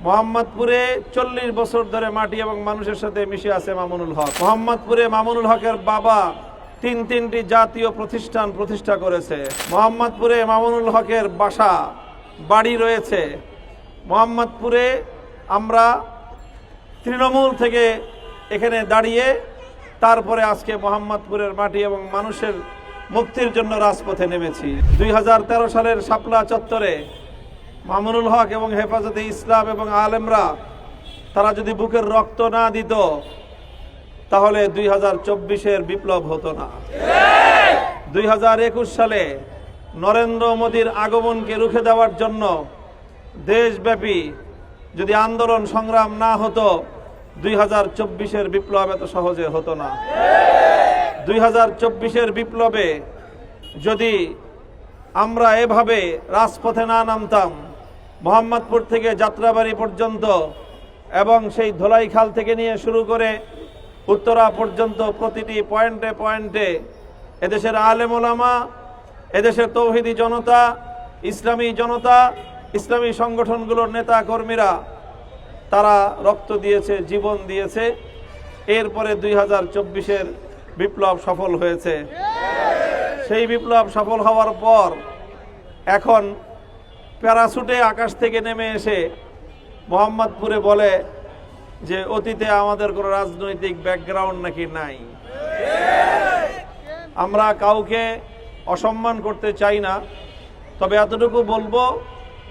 মোহাম্মদপুরে 40 বছর ধরে মাটি এবং মানুষের সাথে মিশে আছে মামুনুল হক। মোহাম্মদপুরে মামুনুল হকের বাবা তিনটি জাতীয় প্রতিষ্ঠান প্রতিষ্ঠা করেছে। মোহাম্মদপুরে মামুনুল হকের বাড়ি রয়েছে। মোহাম্মদপুরে আমরা তৃণমূল থেকে এখানে দাঁড়িয়ে তারপরে আজকে মোহাম্মদপুরের মাটি এবং মানুষের মুক্তির জন্য রাজপথে নেমেছি। 2013 সালের শাপলা চত্বরে মামুনুল হক এবং হেফাজতে ইসলাম এবং আলেমরা তারা যদি বুকের রক্ত না দিত তাহলে 2024-এর বিপ্লব হতো না। 2021 সালে নরেন্দ্র মোদীর আগমনকে রুখে দেওয়ার জন্য দেশব্যাপী যদি আন্দোলন সংগ্রাম না হতো 2024-এর বিপ্লব এত সহজে হতো না। 2024-এর বিপ্লবে যদি আমরা এভাবে রাজপথে না নামতাম, মোহাম্মদপুর থেকে যাত্রাবাড়ি পর্যন্ত এবং সেই ধোলাইখাল থেকে নিয়ে শুরু করে উত্তরা পর্যন্ত প্রতিটি পয়েন্টে পয়েন্টে এদেশের আলেম ওলামা, এদেশের তৌহিদি জনতা, ইসলামী জনতা, ইসলামী সংগঠনগুলোর নেতা কর্মীরা তারা রক্ত দিয়েছে, জীবন দিয়েছে। এরপরে 2024-এর বিপ্লব সফল হয়েছে। সেই বিপ্লব সফল হওয়ার পর এখন প্যারাসুটে আকাশ থেকে নেমে এসে মোহাম্মদপুরে বলে যে অতীতে আমাদের কোনো রাজনৈতিক ব্যাকগ্রাউন্ড নাকি নাই। আমরা কাউকে অসম্মান করতে চাই না, তবে এতটুকু বলবো,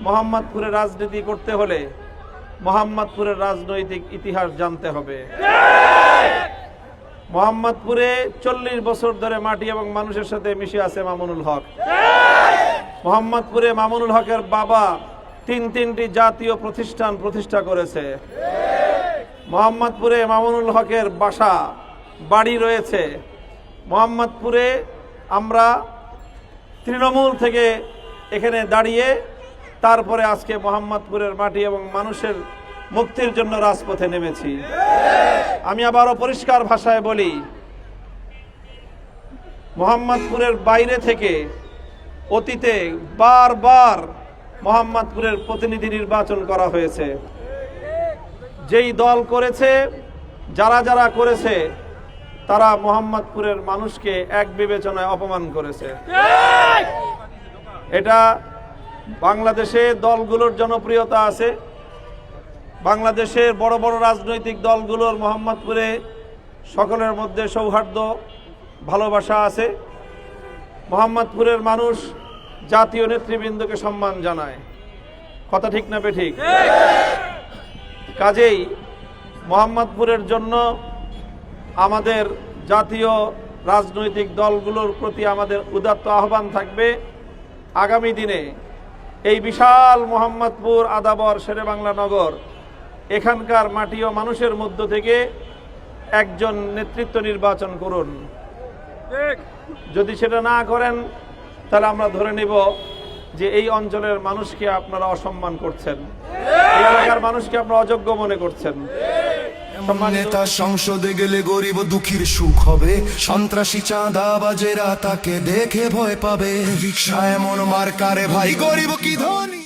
মোহাম্মদপুরে রাজনীতি করতে হলে মোহাম্মদপুরের রাজনৈতিক ইতিহাস জানতে হবে। মোহাম্মদপুরে 40 বছর ধরে মাটি এবং মানুষের সাথে মিশে আছে মামুনুল হক। মোহাম্মদপুরে মামুনুল হকের বাবা তিনটি জাতীয় প্রতিষ্ঠান প্রতিষ্ঠা করেছে। মোহাম্মদপুরে মামুনুল হকের বাড়ি রয়েছে। মোহাম্মদপুরে আমরা তৃণমূল থেকে এখানে দাঁড়িয়ে তারপরে আজকে মোহাম্মদপুরের মাটি এবং মানুষের মুক্তির জন্য রাজপথে নেমেছি। আমি আবারও পরিষ্কার ভাষায় বলি, মোহাম্মদপুরের বাইরে থেকে অতীতে বারবার মোহাম্মদপুরের প্রতিনিধি নির্বাচন করা হয়েছে। যেই দল করেছে, যারা করেছে, তারা মোহাম্মদপুরের মানুষকে এক বিবেচনায় অপমান করেছে। এটা বাংলাদেশে দলগুলোর জনপ্রিয়তা আছে, বাংলাদেশের বড় বড় রাজনৈতিক দলগুলোর মোহাম্মদপুরে সকলের মধ্যে সৌহার্দ্য ভালোবাসা আছে। মোহাম্মদপুরের মানুষ জাতীয় নেতৃবৃন্দকে সম্মান জানায়। কথা ঠিক না বেঠিক? কাজেই মোহাম্মদপুরের জন্য আমাদের জাতীয় রাজনৈতিক দলগুলোর প্রতি আমাদের উদাত্ত আহ্বান থাকবে, আগামী দিনে এই বিশাল মোহাম্মদপুর, আদাবর, শেরেবাংলা নগর, এখানকার মাটি ও মানুষের মধ্য থেকে একজন নেতৃত্ব নির্বাচন করুন। যদি সেটা না করেন তাহলে আমরা ধরে নিব যে এই অঞ্চলের মানুষকে আপনারা অসম্মান করছেন, এই এলাকার মানুষকে আপনারা অযোগ্য মনে করছেন। নেতা সংসদে গেলে গরিব দুঃখীর সুখ হবে, সন্ত্রাসী চাঁদাবাজেরা তাকে দেখে ভয় পাবে। রিকশা এমন মার্কারে ভাই, গরিব কি ধনী।